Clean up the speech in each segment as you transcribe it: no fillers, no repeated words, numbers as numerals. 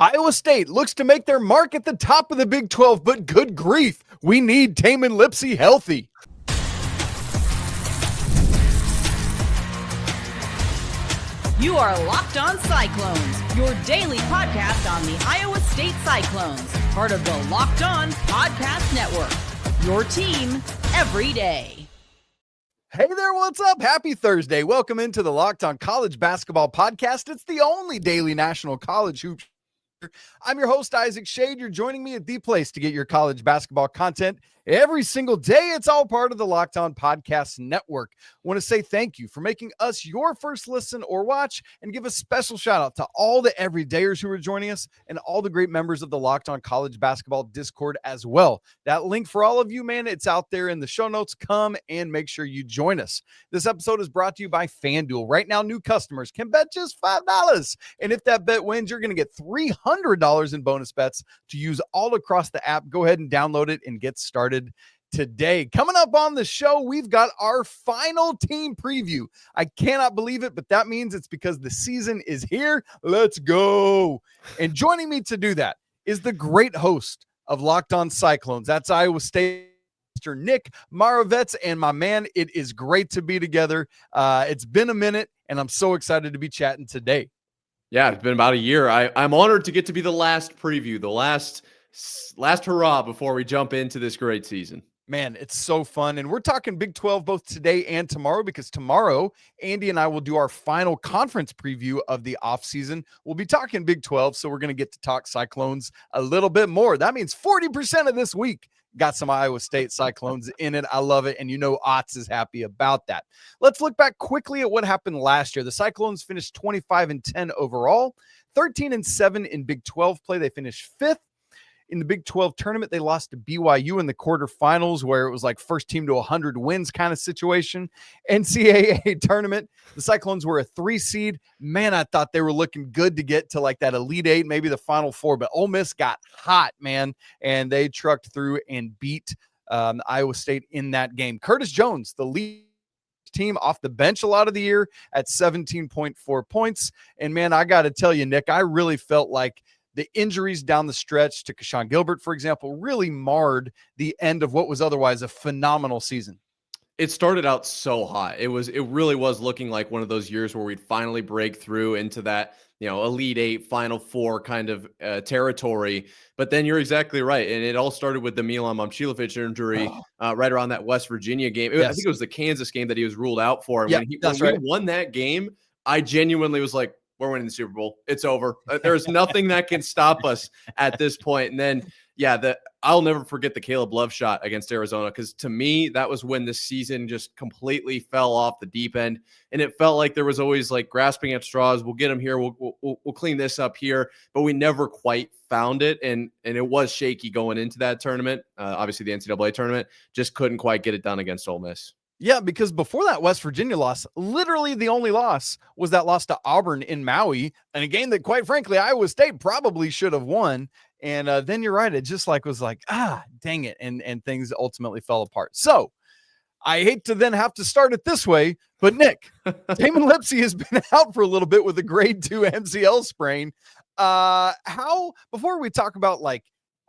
Iowa State looks to make their mark at the top of the Big 12, but good grief, we need Tamin Lipsey healthy. You are Locked On Cyclones, your daily podcast on the Iowa State Cyclones, part of the Locked On Podcast Network, your team every day. Hey there, what's up? Happy Thursday. Welcome into the Locked On College Basketball Podcast. It's the only daily national college hoops. I'm your host, Isaac Shade. You're joining me at the place to get your college basketball content every single day. It's all part of the Locked On Podcast Network. I want to say thank you for making us your first listen or watch, and give a special shout out to all the everydayers who are joining us and all the great members of the Locked On College Basketball Discord as well. That link for all of you, man, it's out there in the show notes. Come and make sure you join us. This episode is brought to you by FanDuel. Right now, new customers can bet just $5. And if that bet wins, you're going to get $300 in bonus bets to use all across the app. Go ahead and download it and get started today. Coming up on the show, we've got our final team preview. I cannot believe it, but that means it's because the season is here. Let's go. And joining me to do that is the great host of Locked On Cyclones. That's Iowa State, Mr. Nick Moravets, and my man, it is great to be together. It's been a minute, and I'm so excited to be chatting today. Yeah, it's been about a year. I'm honored to get to be the last preview, the last hurrah before we jump into this great season. Man, it's so fun. And we're talking Big 12 both today and tomorrow, because tomorrow, Andy and I will do our final conference preview of the offseason. We'll be talking Big 12, so we're going to get to talk Cyclones a little bit more. That means 40% of this week got some Iowa State Cyclones in it. I love it. And you know Otz is happy about that. Let's look back quickly at what happened last year. The Cyclones finished 25-10 overall, 13-7 in Big 12 play. They finished 5th. In the Big 12 tournament, they lost to BYU in the quarterfinals, where it was like first team to 100 wins kind of situation. NCAA tournament, the Cyclones were a 3 seed. Man, I thought they were looking good to get to like that Elite 8, maybe the Final 4, but Ole Miss got hot, man, and they trucked through and beat Iowa State in that game. Curtis Jones, the lead team off the bench a lot of the year at 17.4 points. And man, I got to tell you, Nick, I really felt like the injuries down the stretch to Keshawn Gilbert, for example, really marred the end of what was otherwise a phenomenal season. It started out so hot. It really was looking like one of those years where we'd finally break through into that, Elite 8, Final 4 kind of territory. But then you're exactly right. And it all started with the Milan Momcilovic injury right around that West Virginia game. I think it was the Kansas game that he was ruled out for. And when we won that game, I genuinely was like, we're winning the Super Bowl. It's over. There's nothing that can stop us at this point. And then, I'll never forget the Caleb Love shot against Arizona, because to me, that was when the season just completely fell off the deep end. And it felt like there was always like grasping at straws. We'll get him here. We'll clean this up here. But we never quite found it. And it was shaky going into that tournament. Obviously, the NCAA tournament just couldn't quite get it done against Ole Miss. Yeah, because before that West Virginia loss, literally the only loss was that loss to Auburn in Maui, and a game that, quite frankly, Iowa State probably should have won. And then you're right. It just was like, dang it. And things ultimately fell apart. So I hate to then have to start it this way, but Nick, Tamin Lipsey has been out for a little bit with a grade 2 MCL sprain. Before we talk about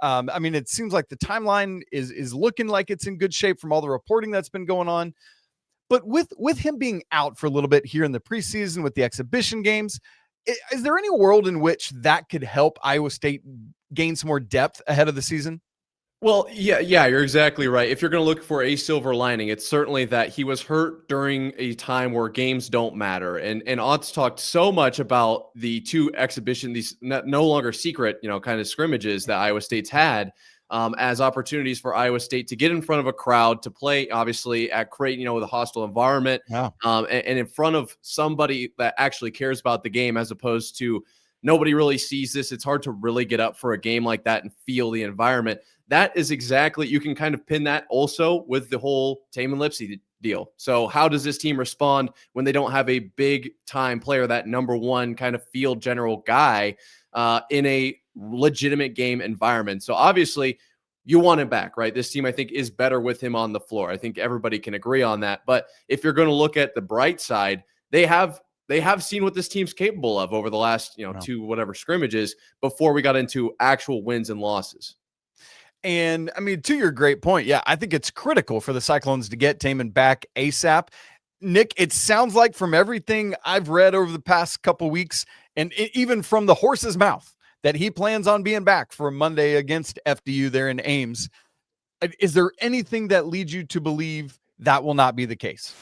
it seems like the timeline is looking like it's in good shape from all the reporting that's been going on. But with him being out for a little bit here in the preseason with the exhibition games, is there any world in which that could help Iowa State gain some more depth ahead of the season? Well, yeah, you're exactly right. If you're going to look for a silver lining, it's certainly that he was hurt during a time where games don't matter. And Otz talked so much about the 2 exhibition, these no longer secret, kind of scrimmages that Iowa State's had as opportunities for Iowa State to get in front of a crowd, to play, obviously, at Creighton, with a hostile environment, and in front of somebody that actually cares about the game, as opposed to nobody really sees this. It's hard to really get up for a game like that and feel the environment. That is exactly, you can kind of pin that also with the whole Tamin Lipsey deal. So how does this team respond when they don't have a big time player, that number 1 kind of field general guy in a legitimate game environment? So obviously you want him back, right? This team, I think, is better with him on the floor. I think everybody can agree on that. But if you're going to look at the bright side, they have they have seen what this team's capable of over the last, two whatever scrimmages before we got into actual wins and losses. And I mean, to your great point, yeah, I think it's critical for the Cyclones to get Tamin back ASAP. Nick, it sounds like from everything I've read over the past couple weeks, and even from the horse's mouth, that he plans on being back for Monday against FDU there in Ames. Is there anything that leads you to believe that will not be the case?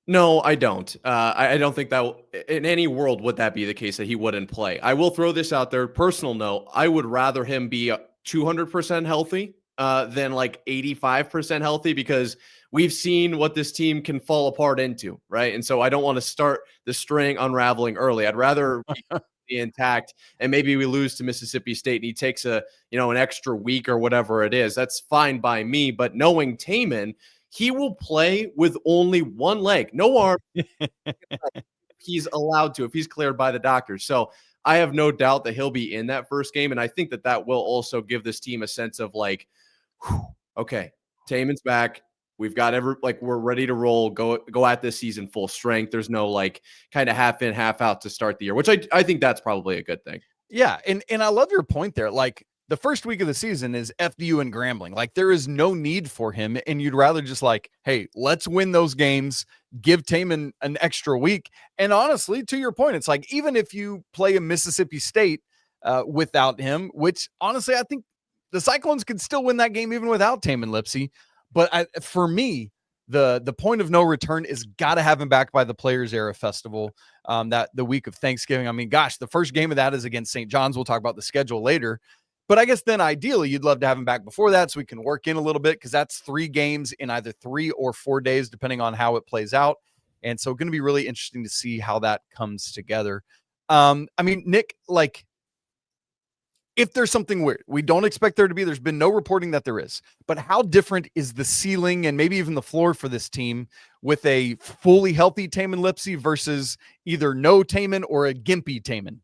No, I don't. I don't think that in any world would that be the case that he wouldn't play. I will throw this out there. Personal note, I would rather him be 200% healthy than like 85% healthy, because we've seen what this team can fall apart into, right? And so I don't want to start the string unraveling early. I'd rather be intact, and maybe we lose to Mississippi State and he takes an extra week or whatever it is. That's fine by me. But knowing Tamin, he will play with only one leg, no arm. He's allowed to if he's cleared by the doctor. So I have no doubt that he'll be in that first game. And I think that will also give this team a sense of like, okay, Tamin's back. We've got we're ready to roll, go at this season full strength. There's no like kind of half in, half out to start the year, which I think that's probably a good thing. Yeah. And I love your point there. Like, the first week of the season is FDU and Grambling. Like, there is no need for him. And you'd rather just like, hey, let's win those games, give Tamin an extra week. And honestly, to your point, it's like, even if you play a Mississippi State without him, which honestly, I think the Cyclones could still win that game even without Tamin Lipsey. But for me, the point of no return is got to have him back by the Players Era Festival, that the week of Thanksgiving. I mean, gosh, the first game of that is against St. John's. We'll talk about the schedule later. But I guess then ideally you'd love to have him back before that so we can work in a little bit, because that's 3 games in either 3 or 4 days, depending on how it plays out. And so going to be really interesting to see how that comes together. I mean, Nick, like, if there's something weird, we don't expect there to be, there's been no reporting that there is, but how different is the ceiling and maybe even the floor for this team with a fully healthy Tamin Lipsey versus either no Tamin or a gimpy Tamin?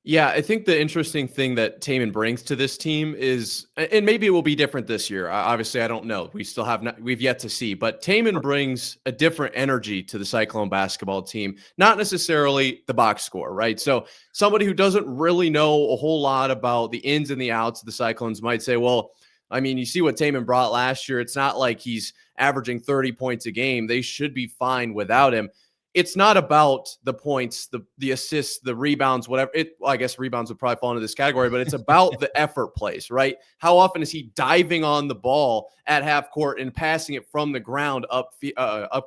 Yeah, I think the interesting thing that Tamin brings to this team is, and maybe it will be different this year. Obviously, I don't know. We've yet to see, but Tamin brings a different energy to the Cyclone basketball team, not necessarily the box score, right? So somebody who doesn't really know a whole lot about the ins and the outs of the Cyclones might say, well, I mean, you see what Tamin brought last year. It's not like he's averaging 30 points a game. They should be fine without him. It's not about the points, the assists, the rebounds, whatever. I guess rebounds would probably fall into this category, but it's about the effort plays, right? How often is he diving on the ball at half court and passing it from the ground up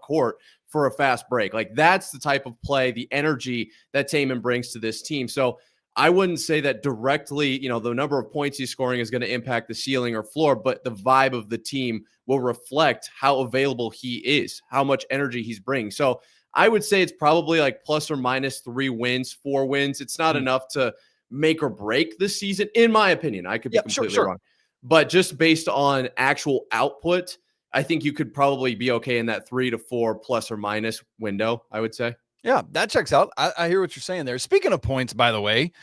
court for a fast break? Like, that's the type of play, the energy that Tamin brings to this team. So I wouldn't say that directly, the number of points he's scoring is going to impact the ceiling or floor, but the vibe of the team will reflect how available he is, how much energy he's bringing. So I would say it's probably like plus or minus 3 wins, 4 wins. It's not enough to make or break the season, in my opinion. I could be completely wrong. But just based on actual output, I think you could probably be okay in that 3 to 4 plus or minus window, I would say. Yeah, that checks out. I hear what you're saying there. Speaking of points, by the way,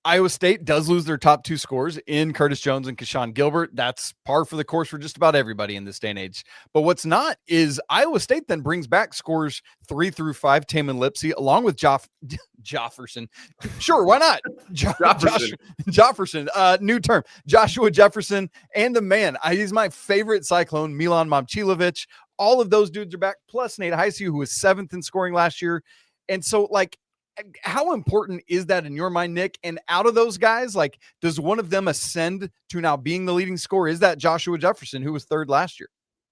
Iowa State does lose their top 2 scorers in Curtis Jones and Keshawn Gilbert. That's par for the course for just about everybody in this day and age. But what's not is Iowa State then brings back scores 3 through 5, Tamin Lipsey, along with Jefferson. Sure, why not? Jefferson, new term. Joshua Jefferson, and the man, he's my favorite Cyclone, Milan Momcilovic. All of those dudes are back, plus Nate Heisey, who was 7th in scoring last year. And so, like, how important is that in your mind, Nick? And out of those guys, like, does one of them ascend to now being the leading scorer? Is that Joshua Jefferson, who was 3rd last year?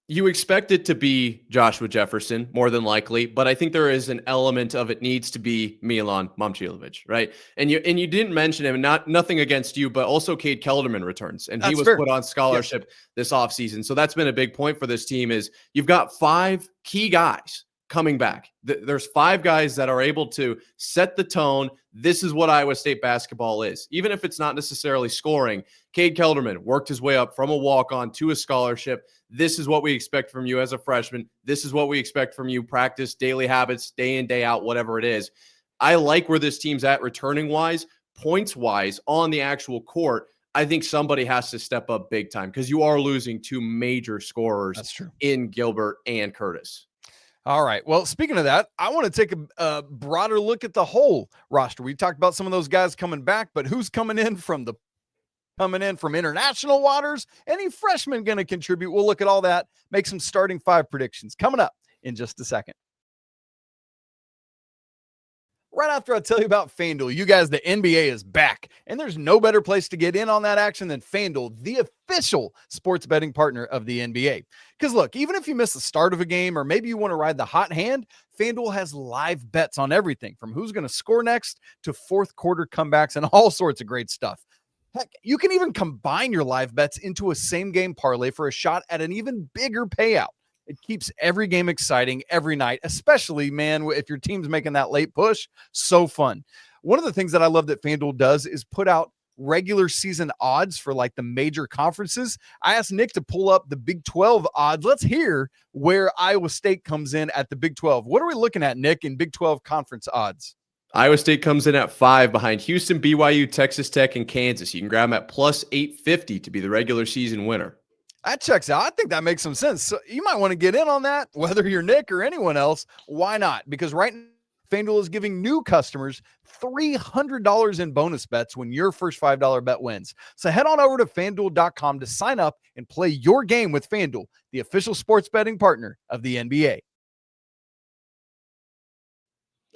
You expect it to be Joshua Jefferson more than likely, but I think there is an element of it needs to be Milan Momcilovic, right? And you didn't mention him, nothing against you, but also Cade Kelderman returns, and he was put on scholarship this offseason. So that's been a big point for this team is you've got 5 key guys coming back. There's 5 guys that are able to set the tone. This is what Iowa State basketball is. Even if it's not necessarily scoring, Cade Kelderman worked his way up from a walk-on to a scholarship. This is what we expect from you as a freshman. This is what we expect from you. Practice, daily habits, day in, day out, whatever it is. I like where this team's at returning-wise, points-wise, on the actual court. I think somebody has to step up big time because you are losing 2 major scorers in Gilbert and Curtis. All right. Well, speaking of that, I want to take a broader look at the whole roster. We talked about some of those guys coming back, but who's coming in from international waters? Any freshmen going to contribute? We'll look at all that, make some starting five predictions coming up in just a second. Right after I tell you about FanDuel, you guys, the NBA is back, and there's no better place to get in on that action than FanDuel, the official sports betting partner of the NBA. Because look, even if you miss the start of a game or maybe you want to ride the hot hand, FanDuel has live bets on everything from who's going to score next to fourth quarter comebacks and all sorts of great stuff. Heck, you can even combine your live bets into a same game parlay for a shot at an even bigger payout. It keeps every game exciting every night, especially, man, if your team's making that late push. So fun. One of the things that I love that FanDuel does is put out regular season odds for like the major conferences. I asked Nick to pull up the Big 12 odds. Let's hear where Iowa State comes in at the Big 12. What are we looking at, Nick, in Big 12 conference odds? Iowa State comes in at 5 behind Houston, BYU, Texas Tech, and Kansas. You can grab them at plus 850 to be the regular season winner. That checks out. I think that makes some sense. So you might want to get in on that, whether you're Nick or anyone else. Why not? Because right now, FanDuel is giving new customers $300 in bonus bets when your first $5 bet wins. So head on over to FanDuel.com to sign up and play your game with FanDuel, the official sports betting partner of the NBA.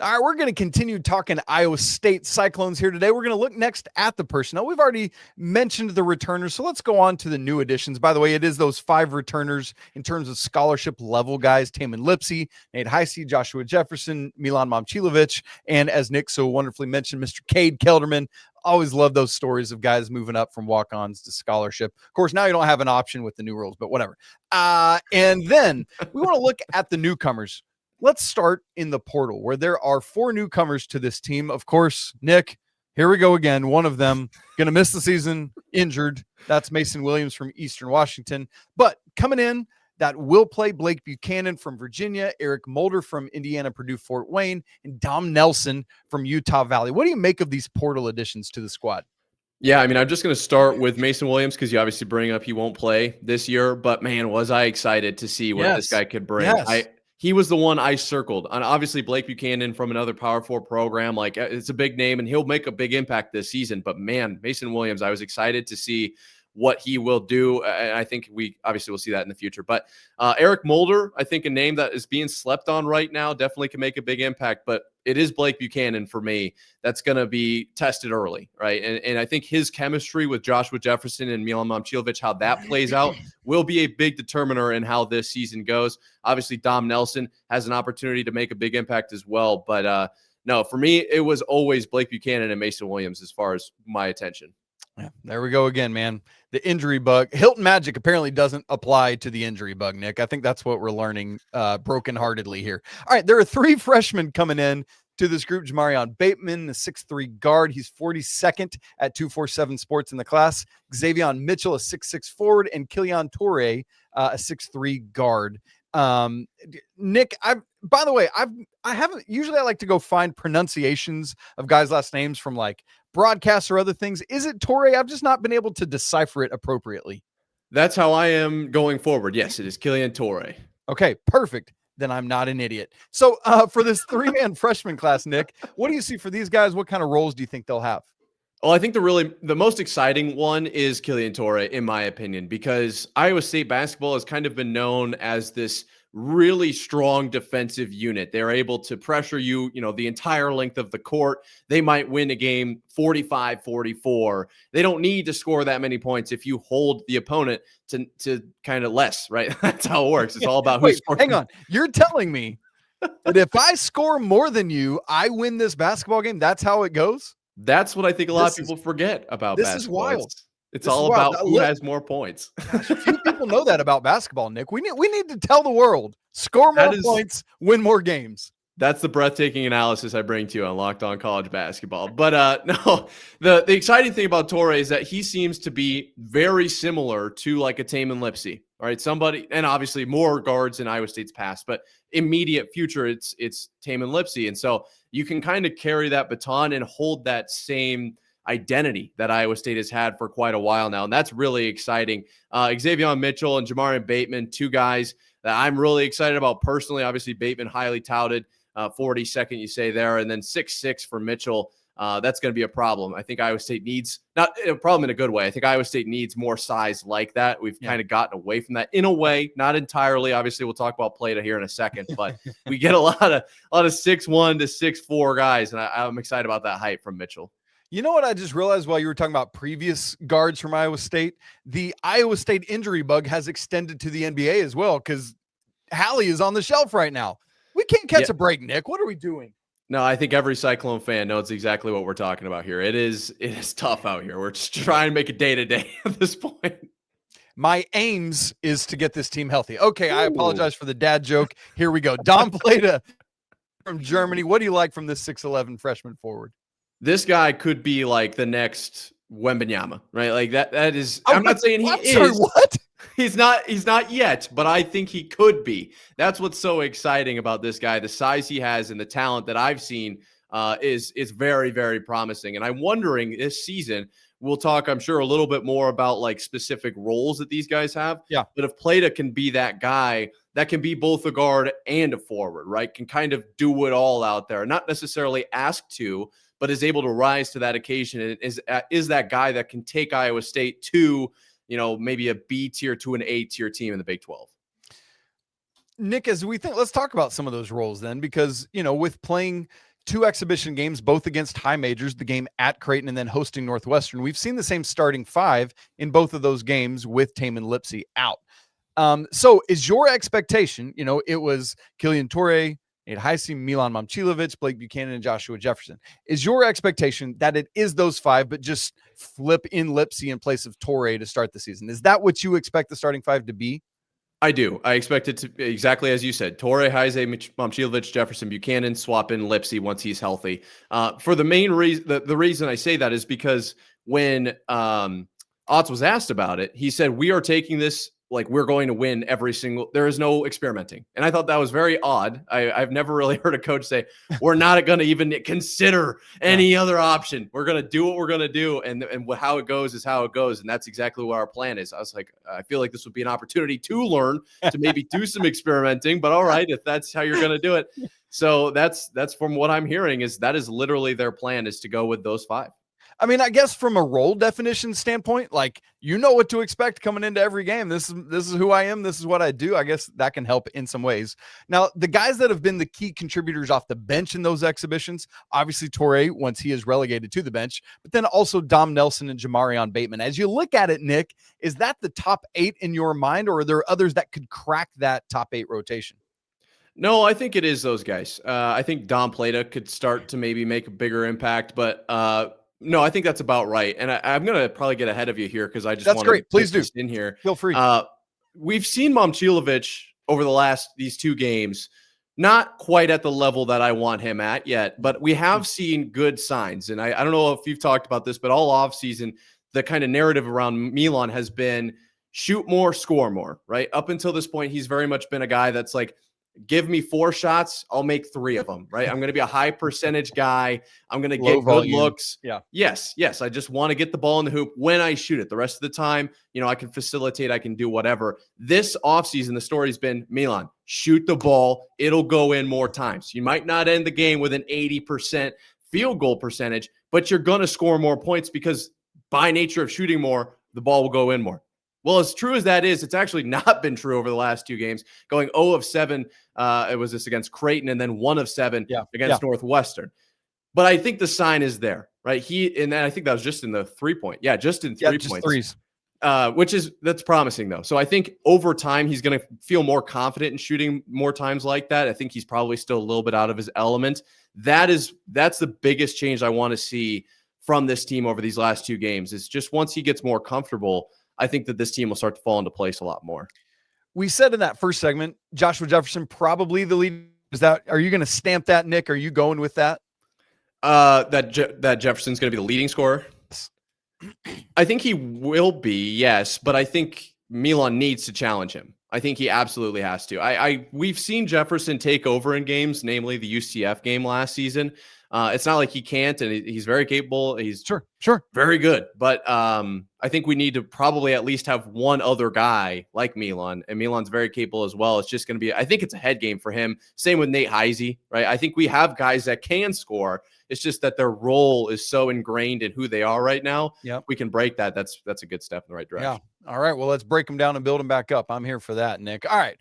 All right, we're going to continue talking Iowa State Cyclones here today. We're going to look next at the personnel. We've already mentioned the returners, so let's go on to the new additions. By the way, it is those 5 returners in terms of scholarship level guys: Tamin Lipsey, Nate Heisey, Joshua Jefferson, Milan Momcilovic, and as Nick so wonderfully mentioned, Mr. Cade Kelderman. Always love those stories of guys moving up from walk-ons to scholarship. Of course, now you don't have an option with the new rules, but whatever. And then we want to look at the newcomers. Let's start in the portal, where there are 4 newcomers to this team. Of course, Nick, here we go again. One of them going to miss the season, injured. That's Mason Williams from Eastern Washington. But coming in, that will play Blake Buchanan from Virginia, Eric Mulder from Indiana, Purdue, Fort Wayne, and Dom Nelson from Utah Valley. What do you make of these portal additions to the squad? Yeah, I mean, I'm just going to start with Mason Williams because you obviously bring up he won't play this year. But, man, was I excited to see what this guy could bring. Yes. He was the one I circled. And obviously, Blake Buchanan from another Power 4 program, like it's a big name, and he'll make a big impact this season. But, man, Mason Williams, I was excited to see what he will do. And I think we obviously will see that in the future. But Eric Mulder, I think a name that is being slept on right now, definitely can make a big impact. But it is Blake Buchanan for me that's going to be tested early, right? And I think his chemistry with Joshua Jefferson and Milan Momcilovic, how that plays out, will be a big determiner in how this season goes. Obviously, Dom Nelson has an opportunity to make a big impact as well. But no, for me, it was always Blake Buchanan and Mason Williams as far as my attention. Yeah, there we go again, man. The injury bug. Hilton Magic apparently doesn't apply to the injury bug, Nick. I think that's what we're learning brokenheartedly here. All right, there are 3 freshmen coming in to this group. Jamarion Batemon, the 6'3" guard. He's 42nd at 247 Sports in the class. Xavion Mitchell, a 6'6" forward, and Killian Torre, a 6'3" guard. Nick, by the way, I haven't usually I like to go find pronunciations of guys' last names from like broadcasts or other things. Is it Torre? I've just not been able to decipher it appropriately. That's how I am going forward. Yes, it is Killian Torre. Okay, perfect. Then I'm not an idiot. So for this 3-man freshman class, Nick, what do you see for these guys? What kind of roles do you think they'll have? Well, I think the most exciting one is Killian Torre, in my opinion, because Iowa State basketball has kind of been known as this really strong defensive unit. They're able to pressure you, the entire length of the court. They might win a game 45-44. They don't need to score that many points if you hold the opponent to kind of less, right? That's how it works. It's all about who's scoring. Hang on. You're telling me that if I score more than you, I win this basketball game? That's how it goes? That's what I think a lot of people forget about basketball. This is wild. It's all about who has more points. Gosh, few people know that about basketball, Nick. We need to tell the world: score more points, win more games. That's the breathtaking analysis I bring to you on Locked On College Basketball. But no, the exciting thing about Torre is that he seems to be very similar to like a Tamin Lipsey. All right, somebody, and obviously more guards in Iowa State's past, but immediate future, it's Tamin Lipsey, and so you can kind of carry that baton and hold that same identity that Iowa State has had for quite a while now, and that's really exciting. Xavion Mitchell and Jamarion Batemon, 2 guys that I'm really excited about personally. Obviously, Bateman highly touted, 42nd, you say there, and then 6'6" for Mitchell. That's going to be a problem. I think Iowa State needs, not a problem in a good way. I think Iowa State needs more size like that. We've kind of gotten away from that in a way, not entirely. Obviously, we'll talk about Plata here in a second, but we get a lot of 6'1" to 6'4" guys, and I'm excited about that height from Mitchell. You know what I just realized while you were talking about previous guards from Iowa State? The Iowa State injury bug has extended to the NBA as well, because Hallie is on the shelf right now. We can't catch a break, Nick. What are we doing? No, I think every Cyclone fan knows exactly what we're talking about here. It is tough out here. We're just trying to make it day to day at this point. My aims is to get this team healthy. Okay, I apologize for the dad joke. Here we go. Dom Plata from Germany. What do you like from this 6'11" freshman forward? This guy could be like the next Wembanyama, right? Like that is, I'm not saying he is. Sorry, what? He's not yet, but I think he could be. That's what's so exciting about this guy. The size he has and the talent that I've seen is very, very promising. And I'm wondering this season, we'll talk, I'm sure, a little bit more about like specific roles that these guys have. Yeah. But if Plata can be that guy that can be both a guard and a forward, right? Can kind of do it all out there, not necessarily asked to, but is able to rise to that occasion and is that guy that can take Iowa State to, maybe a B tier to an A tier team in the Big 12. Nick, as we think, let's talk about some of those roles then, because, with playing 2 exhibition games, both against high majors, the game at Creighton and then hosting Northwestern, we've seen the same starting 5 in both of those games with Tamin Lipsey out. So is your expectation, it was Killian Torrey, Nate Heisey, Milan Momcilovic, Blake Buchanan, and Joshua Jefferson. Is your expectation that it is those 5, but just flip in Lipsey in place of Torrey to start the season? Is that what you expect the starting 5 to be? I do. I expect it to be exactly as you said. Torrey, Heisey, Momcilovic, Jefferson, Buchanan, swap in Lipsey once he's healthy. For the main reason, the reason I say that is because when Otz was asked about it, he said, we are taking this like we're going to win there is no experimenting. And I thought that was very odd. I've never really heard a coach say, we're not going to even consider any other option. We're going to do what we're going to do. And how it goes is how it goes. And that's exactly what our plan is. I was like, I feel like this would be an opportunity to learn, to maybe do some experimenting, but all right, if that's how you're going to do it. So that's from what I'm hearing that is literally their plan, is to go with those 5. I mean, I guess from a role definition standpoint, like, what to expect coming into every game. This is who I am. This is what I do. I guess that can help in some ways. Now, the guys that have been the key contributors off the bench in those exhibitions, obviously Torrey, once he is relegated to the bench, but then also Dom Nelson and Jamarion Batemon. As you look at it, Nick, is that the top 8 in your mind, or are there others that could crack that top 8 rotation? No, I think it is those guys. I think Dom Plata could start to maybe make a bigger impact, but no, I think that's about right. And I'm going to probably get ahead of you here because I just want to Please do. In here. Feel free. We've seen Momcilovic over these 2 games, not quite at the level that I want him at yet, but we have seen good signs. And I don't know if you've talked about this, but all offseason, the kind of narrative around Milan has been shoot more, score more, right? Up until this point, he's very much been a guy that's like, give me 4 shots, I'll make 3 of them, right? I'm going to be a high percentage guy. I'm going to get good looks. Yeah. Yes. I just want to get the ball in the hoop when I shoot it. The rest of the time, I can facilitate, I can do whatever. This offseason, the story's been, Milan, shoot the ball. It'll go in more times. You might not end the game with an 80% field goal percentage, but you're going to score more points because by nature of shooting more, the ball will go in more. Well, as true as that is, it's actually not been true over the last 2 games. Going 0 of 7, it was this against Creighton, and then 1 of 7 against Northwestern. But I think the sign is there, right? And then I think that was just in the 3-point. Yeah, just in 3 points. Threes. That's promising though. So I think over time he's going to feel more confident in shooting more times like that. I think he's probably still a little bit out of his element. That's the biggest change I want to see from this team over these last 2 games. Is just once he gets more comfortable, I think that this team will start to fall into place a lot more. We said in that first segment, Joshua Jefferson probably the lead. Are you going to stamp that, Nick? Are you going with that? That Jefferson's going to be the leading scorer? I think he will be, yes, but I think Milan needs to challenge him. I think he absolutely has to. We've seen Jefferson take over in games, namely the UCF game last season. It's not like he can't, and he's very capable. He's sure, very good. But I think we need to probably at least have one other guy like Milan, and Milan's very capable as well. It's just going to be, I think it's a head game for him. Same with Nate Heisey, right? I think we have guys that can score. It's just that their role is so ingrained in who they are right now. Yep. We can break that. That's a good step in the right direction. Yeah. All right. Well, let's break them down and build them back up. I'm here for that, Nick. All right.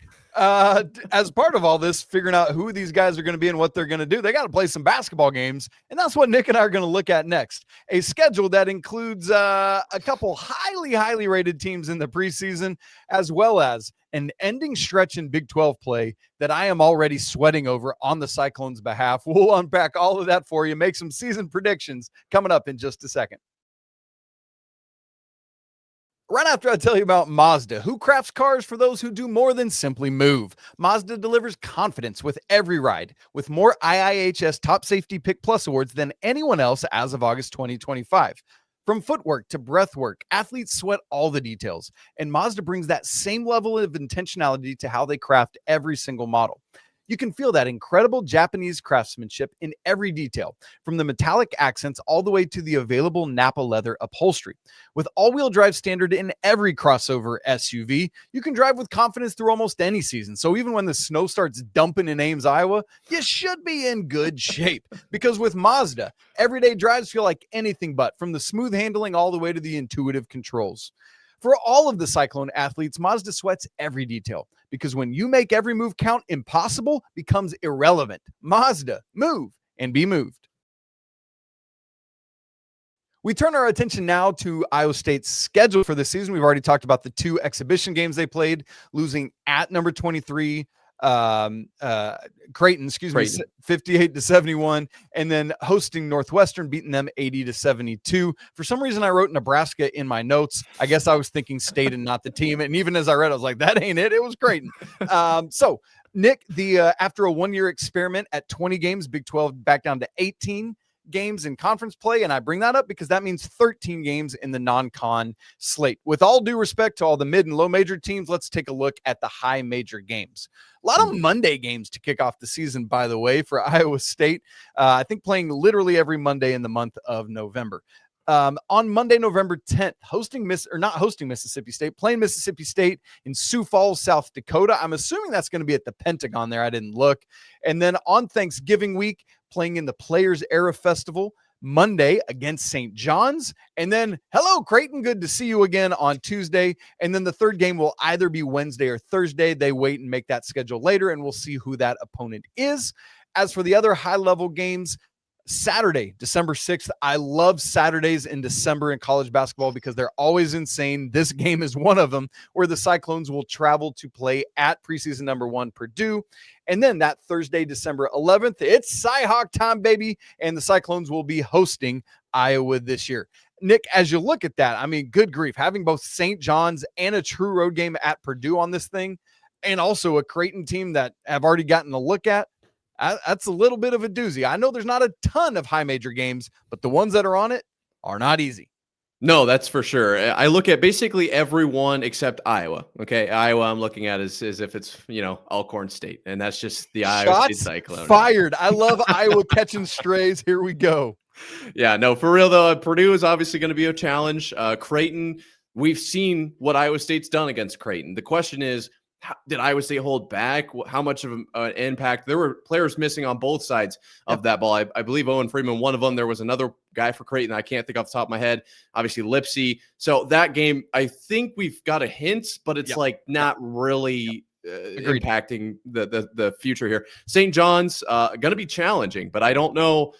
As part of all this, figuring out who these guys are going to be and what they're going to do, they got to play some basketball games. And that's what Nick and I are going to look at next. A schedule that includes a couple highly rated teams in the preseason, as well as an ending stretch in Big 12 play that I am already sweating over on the Cyclones' behalf. We'll unpack all of that for you, make some season predictions coming up in just a second. Right after I tell you about Mazda, who crafts cars for those who do more than simply move. Mazda delivers confidence with every ride, with more IIHS Top Safety Pick Plus awards than anyone else as of August 2025. From footwork to breathwork, athletes sweat all the details, and Mazda brings that same level of intentionality to how they craft every single model. You can feel that incredible Japanese craftsmanship in every detail, from the metallic accents all the way to the available Nappa leather upholstery. With all-wheel drive standard in every crossover SUV, you can drive with confidence through almost any season. So even when the snow starts dumping in Ames, Iowa, you should be in good shape. Because with Mazda, everyday drives feel like anything but, from the smooth handling all the way to the intuitive controls. For all of the Cyclone athletes, Mazda sweats every detail, because when you make every move count, impossible becomes irrelevant. Mazda, move and be moved. We turn our attention now to Iowa State's schedule for the season. We've already talked about the 2 exhibition games they played, losing at number 23, Creighton, 58-71, and then hosting Northwestern, beating them 80-72. For some reason, I wrote Nebraska in my notes. I guess I was thinking state and not the team. And even as I read, I was like, that ain't it. It was Creighton. So Nick, after a 1-year experiment at 20 games, Big 12 back down to 18 games in conference play. And I bring that up because that means 13 games in the non-con slate. With all due respect to all the mid and low major teams, let's take a look at the high major games. A lot of Monday games to kick off the season, by the way, for Iowa State. I think playing literally every Monday in the month of November. On Monday, November 10th, playing Mississippi State in Sioux Falls, South Dakota. I'm assuming that's going to be at the Pentagon there. I didn't look. And then on Thanksgiving week, playing in the Players Era Festival Monday against St. John's. And then, hello, Creighton. Good to see you again on Tuesday. And then the third game will either be Wednesday or Thursday. They wait and make that schedule later, and we'll see who that opponent is. As for the other high-level games, Saturday, December 6th. I love Saturdays in December in college basketball because they're always insane. This game is one of them, where the Cyclones will travel to play at preseason number 1 Purdue. And then that Thursday, December 11th, it's Cy-Hawk time, baby, and the Cyclones will be hosting Iowa this year. Nick, as you look at that, I mean, good grief, having both St. John's and a true road game at Purdue on this thing, and also a Creighton team that have already gotten a look at, that's a little bit of a doozy. I know there's not a ton of high major games, but the ones that are on it are not easy. No, that's for sure. I look at basically everyone except Iowa. Okay, Iowa I'm looking at as if it's, Alcorn State, and that's just the Iowa State Cyclones. Fired. I love Iowa catching strays. Here we go. Yeah, no, for real though, Purdue is obviously going to be a challenge. Creighton, we've seen what Iowa State's done against Creighton. The question is, did Iowa State hold back? How much of an impact? There were players missing on both sides of that ball. I believe Owen Freeman, one of them. There was another guy for Creighton. I can't think off the top of my head. Obviously, Lipsey. So that game, I think we've got a hint, but it's not really impacting the future here. St. John's going to be challenging, but I don't know.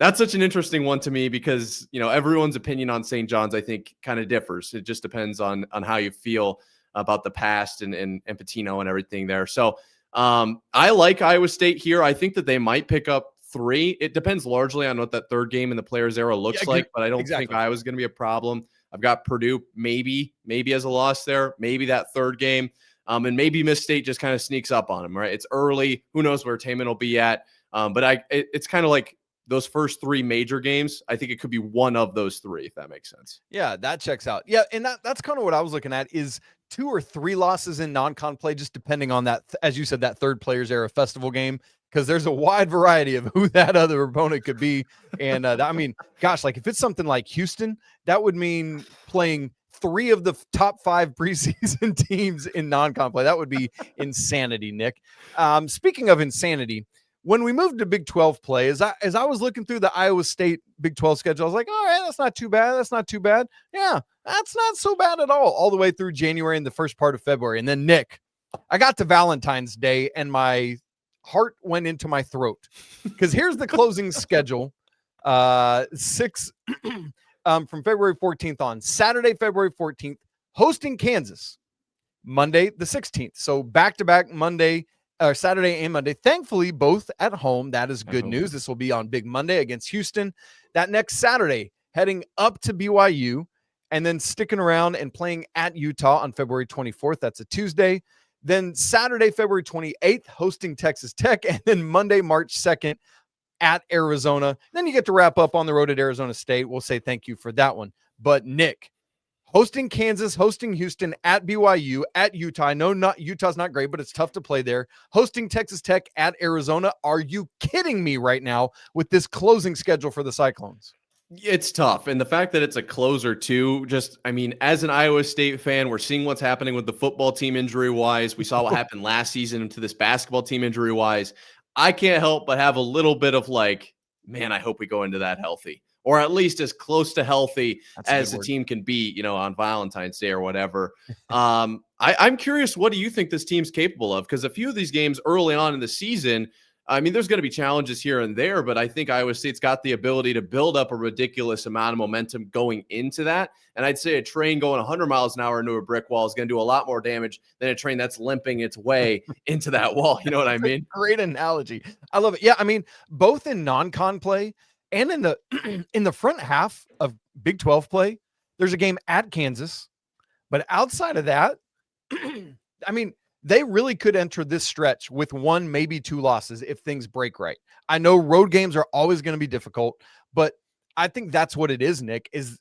That's such an interesting one to me because, everyone's opinion on St. John's, I think, kind of differs. It just depends on how you feel about the past and Patino and everything there. So I like Iowa State here. I think that they might pick up 3. It depends largely on what that third game in the Players Era looks like, but I don't think Iowa's going to be a problem. I've got Purdue maybe as a loss there, maybe that third game, and maybe Miss State just kind of sneaks up on them, right? It's early. Who knows where Tamin will be at? But it's kind of like those first 3 major games. I think it could be one of those 3, if that makes sense. Yeah, that checks out. Yeah, and that's kind of what I was looking at is 2 or 3 losses in non-con play, just depending on that, as you said, that third Players Era Festival game. because there's a wide variety of who that other opponent could be. And I mean, gosh, like if it's something like Houston, that would mean playing 3 of the top 5 preseason teams in non-con play. That would be insanity, Nick. Speaking of insanity, when we moved to Big 12 play, as I was looking through the Iowa State Big 12 schedule, I was like, all right, that's not too bad. That's not too bad. Yeah, that's not so bad at all the way through January and the first part of February. And then, Nick, I got to Valentine's Day and my heart went into my throat because here's the closing schedule. 6 from February 14th on. Saturday, February 14th, hosting Kansas. Monday, the 16th. So back-to-back Monday, or Saturday and Monday. Thankfully, both at home. That is good news. This will be on Big Monday against Houston. That next Saturday, heading up to BYU, and then sticking around and playing at Utah on February 24th. That's a Tuesday. Then Saturday, February 28th, hosting Texas Tech, and then Monday, March 2nd, at Arizona. Then you get to wrap up on the road at Arizona State. We'll say thank you for that one. But Nick, hosting Kansas, hosting Houston, at BYU, at Utah. I know Utah's not great, but it's tough to play there. Hosting Texas Tech at Arizona. Are you kidding me right now with this closing schedule for the Cyclones? It's tough. And the fact that it's a closer too, I mean, as an Iowa State fan, we're seeing what's happening with the football team injury-wise. We saw what happened last season to this basketball team injury-wise. I can't help but have a little bit of like, man, I hope we go into that healthy, or at least as close to healthy as the team can be, on Valentine's Day or whatever. I'm curious, what do you think this team's capable of? Because a few of these games early on in the season, I mean, there's going to be challenges here and there, but I think Iowa State's got the ability to build up a ridiculous amount of momentum going into that. And I'd say a train going 100 miles an hour into a brick wall is going to do a lot more damage than a train that's limping its way into that wall. You know what I mean? Great analogy. I love it. Yeah, I mean, both in non-con play and in the in the front half of Big 12 play, there's a game at Kansas. But outside of that, I mean, they really could enter this stretch with 1, maybe 2 losses if things break right. I know road games are always going to be difficult, but I think that's what it is, Nick, is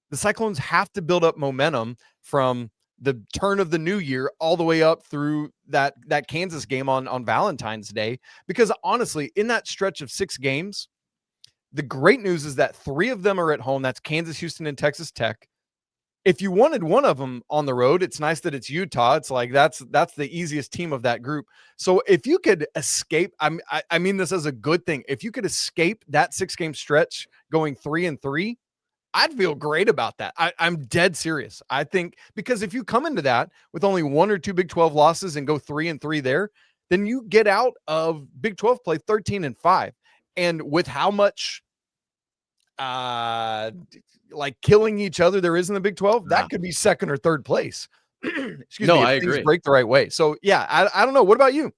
the Cyclones have to build up momentum from the turn of the new year all the way up through that Kansas game on Valentine's Day. Because honestly, in that stretch of 6 games, the great news is that 3 of them are at home. That's Kansas, Houston, and Texas Tech. If you wanted one of them on the road, it's nice that it's Utah. It's like that's the easiest team of that group. So if you could escape, I mean this as a good thing. If you could escape that 6-game stretch going 3-3, I'd feel great about that. I'm dead serious. I think because if you come into that with only 1 or 2 Big 12 losses and go 3-3 there, then you get out of Big 12 play 13-5. And with how much like killing each other there is in the Big 12, that could be 2nd or 3rd place. Excuse me. I agree. Break the right way. So yeah, I don't know. What about you?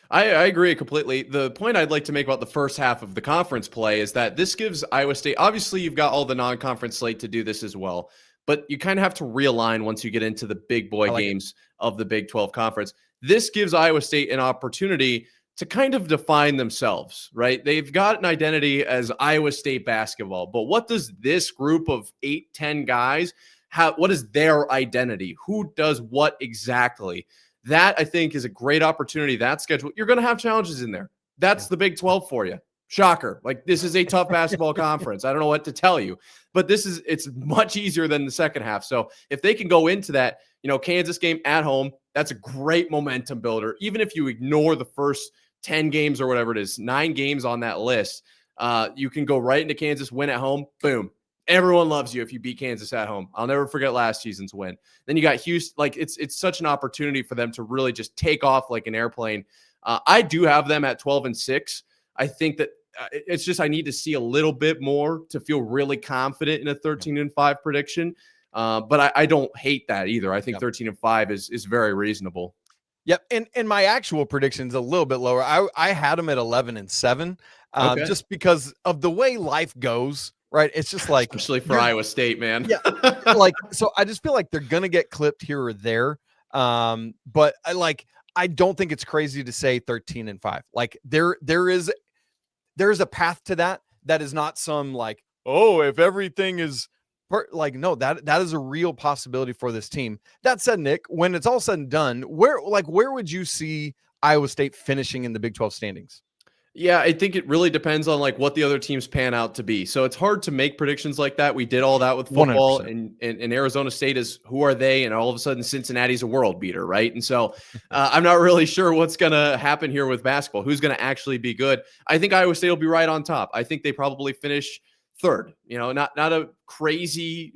I agree completely. The point I'd like to make about the first half of the conference play is that this gives Iowa State, obviously you've got all the non-conference slate to do this as well, but you kind of have to realign once you get into the big boy games of the Big 12 conference. This gives Iowa State an opportunity to kind of define themselves, right? They've got an identity as Iowa State basketball, but what does this group of 8-10 guys have? What is their identity? Who does what exactly? That, I think, is a great opportunity. That schedule, you're going to have challenges in there. That's the Big 12 for you. Shocker. Like, this is a tough basketball conference. I don't know what to tell you, but it's much easier than the second half. So if they can go into that, Kansas game at home, that's a great momentum builder. Even if you ignore the first 10 games or whatever it is, 9 games on that list, you can go right into Kansas, win at home. Boom. Everyone loves you if you beat Kansas at home. I'll never forget last season's win. Then you got Houston. Like, it's such an opportunity for them to really just take off like an airplane. I do have them at 12-6. I think that it's just I need to see a little bit more to feel really confident in a 13-5 prediction. But I don't hate that either. I think 13-5 is very reasonable. Yep. And my actual prediction's a little bit lower. I had them at 11-7, just because of the way life goes, right? It's just like, especially for Iowa State, man. Yeah. Like, so I just feel like they're going to get clipped here or there. But I don't think it's crazy to say 13-5. Like there is a path to that is not some like, oh, if everything is no, that is a real possibility for this team. That said, Nick, when it's all said and done, where would you see Iowa State finishing in the Big 12 standings? Yeah, I think it really depends on like what the other teams pan out to be. So it's hard to make predictions like that. We did all that with football, 100%. and Arizona State is who are they? And all of a sudden, Cincinnati's a world beater, right? And so I'm not really sure what's going to happen here with basketball. Who's going to actually be good? I think Iowa State will be right on top. I think they probably finish third. Not a crazy,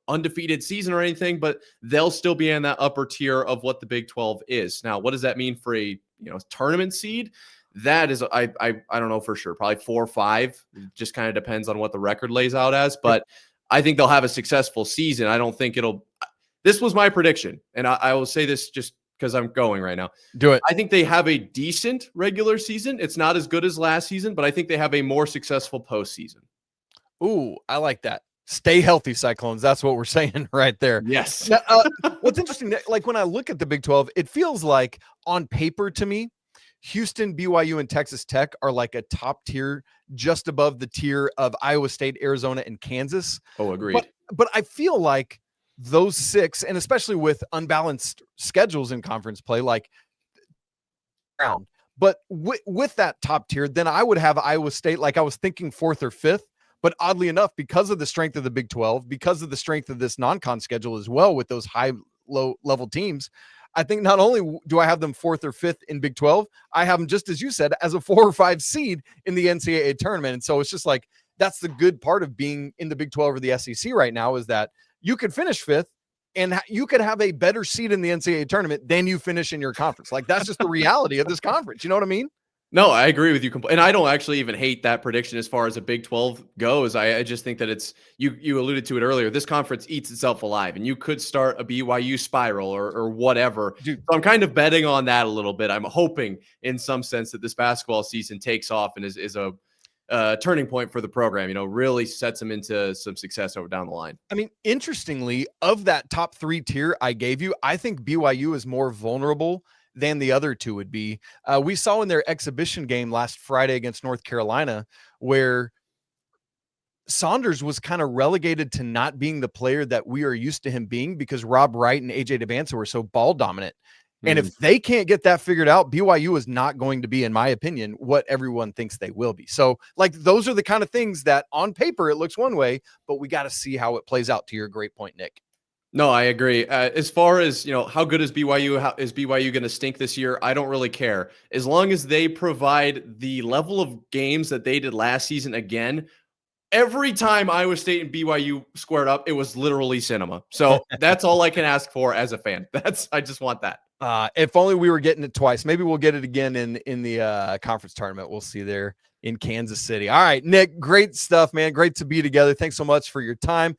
undefeated season or anything, but they'll still be in that upper tier of what the Big 12 is. Now, what does that mean for a tournament seed? That is, I don't know for sure, probably 4 or 5. It just kind of depends on what the record lays out as, but I think they'll have a successful season. I don't think this was my prediction, and I will say this just because I'm going right now. Do it. I think they have a decent regular season. It's not as good as last season, but I think they have a more successful postseason. Ooh, I like that. Stay healthy, Cyclones. That's what we're saying right there. Yes. Now, what's interesting, like when I look at the Big 12, it feels like on paper to me, Houston, BYU, and Texas Tech are like a top tier, just above the tier of Iowa State, Arizona, and Kansas. Oh, agreed. But I feel like those 6, and especially with unbalanced schedules in conference play, like round. But with that top tier, then I would have Iowa State, like I was thinking 4th or 5th. But oddly enough, because of the strength of the Big 12, because of the strength of this non-con schedule as well with those low level teams, I think not only do I have them 4th or 5th in Big 12, I have them, just as you said, as a 4 or 5 seed in the NCAA tournament. And so it's just like, that's the good part of being in the Big 12 or the SEC right now, is that you could finish 5th and you could have a better seed in the NCAA tournament than you finish in your conference. Like, that's just the reality of this conference. You know what I mean? No, I agree with you. And I don't actually even hate that prediction as far as a Big 12 goes. I just think that it's, you alluded to it earlier, this conference eats itself alive, and you could start a BYU spiral or whatever. Dude. So I'm kind of betting on that a little bit. I'm hoping in some sense that this basketball season takes off and is a turning point for the program, really sets them into some success over down the line. I mean, interestingly, of that top 3 tier I gave you, I think BYU is more vulnerable than the other 2 would be. We saw in their exhibition game last Friday against North Carolina, where Saunders was kind of relegated to not being the player that we are used to him being, because Rob Wright and AJ DeVanza were so ball dominant. And if they can't get that figured out, BYU is not going to be, in my opinion, what everyone thinks they will be. So, like, those are the kind of things that on paper it looks one way, but we got to see how it plays out, to your great point, Nick. No, I agree. As far as, how good is BYU? How is BYU going to stink this year? I don't really care. As long as they provide the level of games that they did last season again, every time Iowa State and BYU squared up, it was literally cinema. So that's all I can ask for as a fan. I just want that. If only we were getting it twice. Maybe we'll get it again in the conference tournament. We'll see there in Kansas City. All right, Nick, great stuff, man. Great to be together. Thanks so much for your time.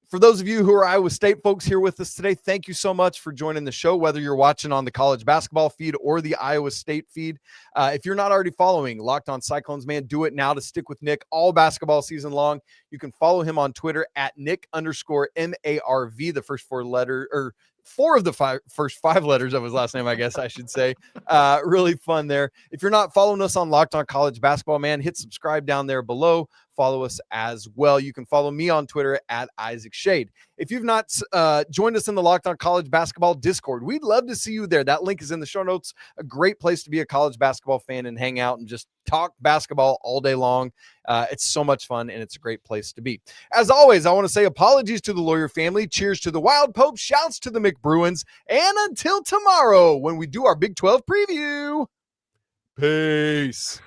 For those of you who are Iowa State folks here with us today, thank you so much for joining the show, whether you're watching on the college basketball feed or the Iowa State feed. If you're not already following Locked On Cyclones, man, do it now to stick with Nick all basketball season long. You can follow him on Twitter at Nick_MARV, the first 4 of the first 5 letters of his last name, I guess I should say. Really fun there. If you're not following us on Locked On College Basketball, man, hit subscribe down there below. Follow us as well. You can follow me on Twitter at Isaac Shade. If you've not joined us in the Locked On College Basketball Discord, we'd love to see you there. That link is in the show notes. A great place to be a college basketball fan and hang out and just talk basketball all day long. It's so much fun, and it's a great place to be. As always, I want to say apologies to the Lawyer family. Cheers to the Wild Pope. Shouts to the McBruins. And until tomorrow, when we do our Big 12 preview, peace.